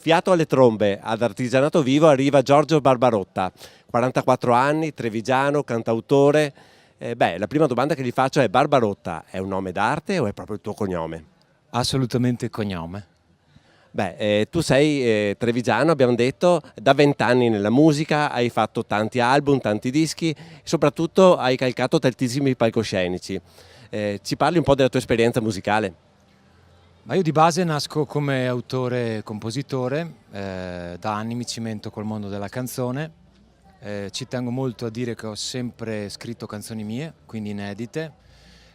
Fiato alle trombe, ad Artigianato Vivo arriva Giorgio Barbarotta, 44 anni, trevigiano, cantautore. La prima domanda che gli faccio è: Barbarotta è un nome d'arte o è proprio il tuo cognome? Assolutamente cognome. Tu sei trevigiano, abbiamo detto, da 20 anni nella musica, hai fatto tanti album, tanti dischi e soprattutto hai calcato tantissimi palcoscenici. Ci parli un po' della tua esperienza musicale? Ma io di base nasco come autore e compositore, da anni mi cimento col mondo della canzone, ci tengo molto a dire che ho sempre scritto canzoni mie, quindi inedite,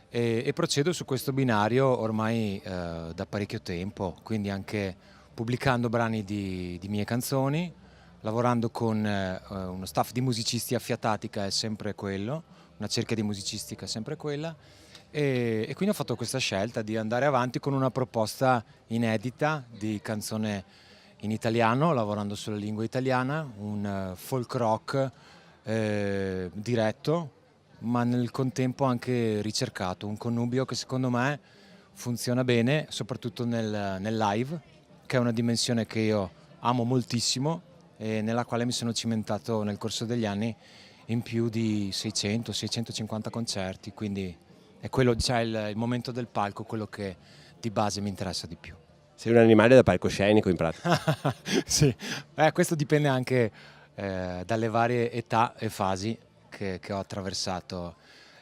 e procedo su questo binario ormai da parecchio tempo, quindi anche pubblicando brani di mie canzoni, lavorando con uno staff di musicisti affiatati che è sempre quello, una cerchia di musicisti che è sempre quella, e quindi ho fatto questa scelta di andare avanti con una proposta inedita di canzone in italiano, lavorando sulla lingua italiana, un folk rock diretto, ma nel contempo anche ricercato, un connubio che secondo me funziona bene, soprattutto nel live, che è una dimensione che io amo moltissimo e nella quale mi sono cimentato nel corso degli anni in più di 600-650 concerti, quindi è quello, cioè il momento del palco, quello che di base mi interessa di più. Sei un animale da palcoscenico in pratica. Sì, questo dipende anche dalle varie età e fasi che ho attraversato.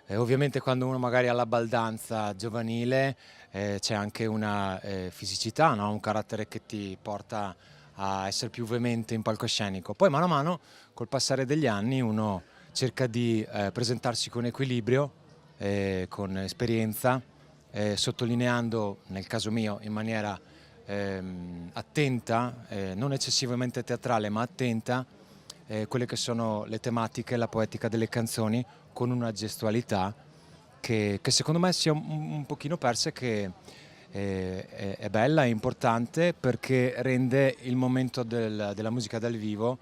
Ovviamente quando uno magari ha la baldanza giovanile c'è anche una fisicità, no? Un carattere che ti porta a essere più veemente in palcoscenico. Poi mano a mano, col passare degli anni, uno cerca di presentarsi con equilibrio, con esperienza, sottolineando, nel caso mio, in maniera attenta, non eccessivamente teatrale ma attenta, quelle che sono le tematiche e la poetica delle canzoni, con una gestualità che secondo me si è un pochino persa, che è bella, è importante perché rende il momento della musica dal vivo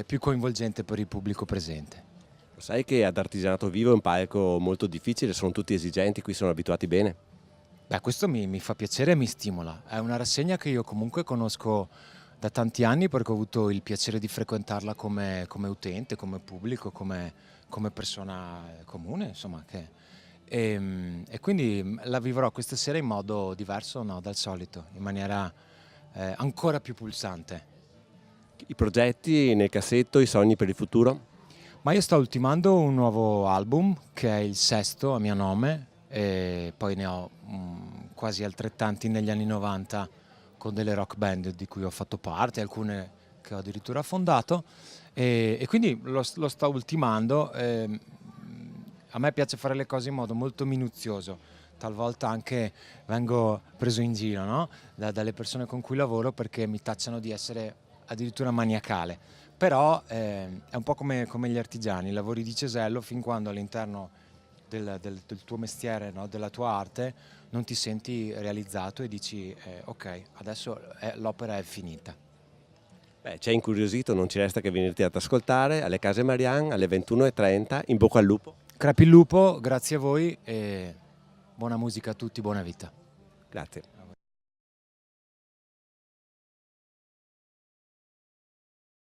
più coinvolgente per il pubblico presente. Lo sai che ad Artigianato Vivo è un palco molto difficile, sono tutti esigenti, qui sono abituati bene. Beh, questo mi fa piacere e mi stimola. È una rassegna che io comunque conosco da tanti anni perché ho avuto il piacere di frequentarla come utente, come pubblico, come persona comune, insomma. E quindi la vivrò questa sera in modo diverso, no, dal solito, in maniera ancora più pulsante. I progetti nel cassetto, i sogni per il futuro? Ma io sto ultimando un nuovo album che è il sesto a mio nome e poi ne ho quasi altrettanti negli anni 90 con delle rock band di cui ho fatto parte, alcune che ho addirittura fondato e quindi lo sto ultimando. A me piace fare le cose in modo molto minuzioso, talvolta anche vengo preso in giro, no? Dalle persone con cui lavoro perché mi tacciano di essere addirittura maniacale. Però è un po' come gli artigiani, lavori di cesello fin quando all'interno del tuo mestiere, no? Della tua arte, non ti senti realizzato e dici ok, adesso l'opera è finita. Ci hai incuriosito, non ci resta che venirti ad ascoltare alle Case Marian alle 21:30, in bocca al lupo. Crepi il lupo, grazie a voi e buona musica a tutti, buona vita. Grazie.